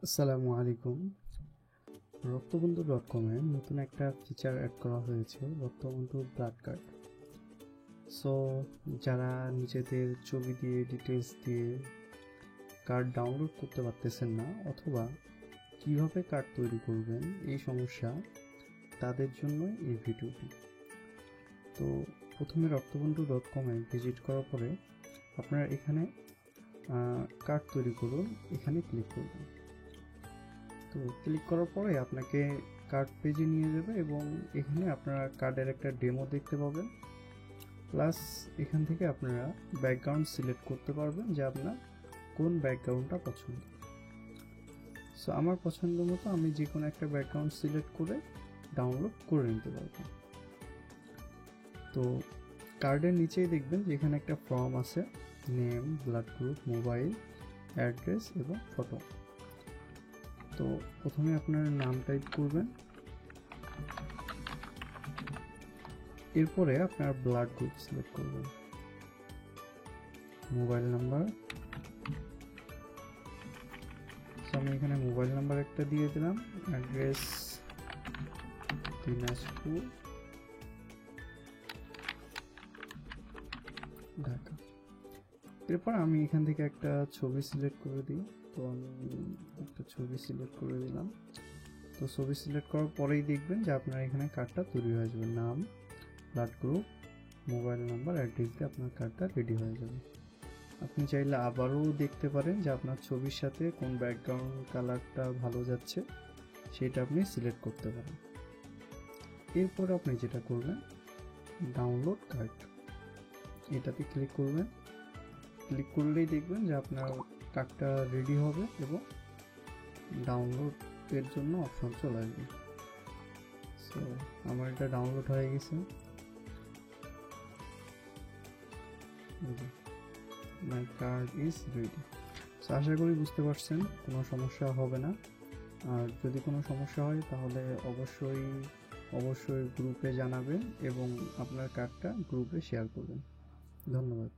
আসসালামু আলাইকুম। রক্তবন্ধু.com-এ নতুন একটা ফিচার অ্যাড করা হয়েছে, রক্তবন্ধু ব্লাড কার্ড। সো যারা নিজেদের ছবি দিয়ে ডিটেলস দিয়ে কার্ড ডাউনলোড করতে পারতেছেন না অথবা কিভাবে কার্ড তৈরি করবেন এই সমস্যা, তাদের জন্য এই ভিডিওটি। তো প্রথমে রক্তবন্ধু.com-এ ভিজিট করার পরে আপনারা এখানে কার্ড তৈরি করুন, এখানে ক্লিক করবেন। তো ক্লিক করার পরে আপনাকে কার্ড পেজে নিয়ে যাবে এবং এখানে আপনারা কার্ডের একটা ডেমো দেখতে পাবেন, প্লাস এখান থেকে আপনারা ব্যাকগ্রাউন্ড সিলেক্ট করতে পারবেন যে আপনার কোন ব্যাকগ্রাউন্ডটা পছন্দ। সো আমার পছন্দ মতো আমি যে কোনো একটা ব্যাকগ্রাউন্ড সিলেক্ট করে ডাউনলোড করে নিতে পারবো। তো কার্ডের নিচেই দেখবেন যে এখানে একটা ফর্ম আছে, name, blood group, mobile, address এবং ফটো। তো প্রথমে আপনার নাম টাইপ করবেন, এরপরে আপনার ব্লাড গ্রুপ সিলেক্ট করবেন, মোবাইল নাম্বার। আমি এখানে মোবাইল নাম্বার একটা দিয়ে দিলাম, অ্যাড্রেস দিনাজপুর, ঢাকা। এরপর আমি এখান থেকে একটা ছবি সিলেক্ট করে দিই। তো আমি একটা ছবি সিলেক্ট করে দিলাম। তো ছবি সিলেক্ট করার পরেই দেখবেন যে আপনার এখানে কার্ডটা তৈরি হয়ে যাবে, নাম, blood group, mobile number, address দিয়ে আপনার কার্ডটা রেডি হয়ে যাবে। আপনি চাইলে আবারও দেখতে পারেন যে আপনার ছবির সাথে কোন ব্যাকগ্রাউন্ড কালারটা ভালো যাচ্ছে, সেটা আপনি সিলেক্ট করতে পারেন। এরপর আপনি যেটা করবেন, ডাউনলোড কার্ড, এটাতে ক্লিক করবেন। ক্লিক করলেই দেখবেন যে আপনার কার্ডটা রেডি হবে এবং ডাউনলোডের জন্য অপশন চলে আসবে। সো আমার এটা ডাউনলোড হয়ে গেছে, my card is ready. So আশা করি বুঝতে পারছেন, কোনো সমস্যা হবে না। আর যদি কোনো সমস্যা হয় তাহলে অবশ্যই গ্রুপে জানাবেন এবং আপনার কার্ডটা গ্রুপে শেয়ার করবেন। ধন্যবাদ।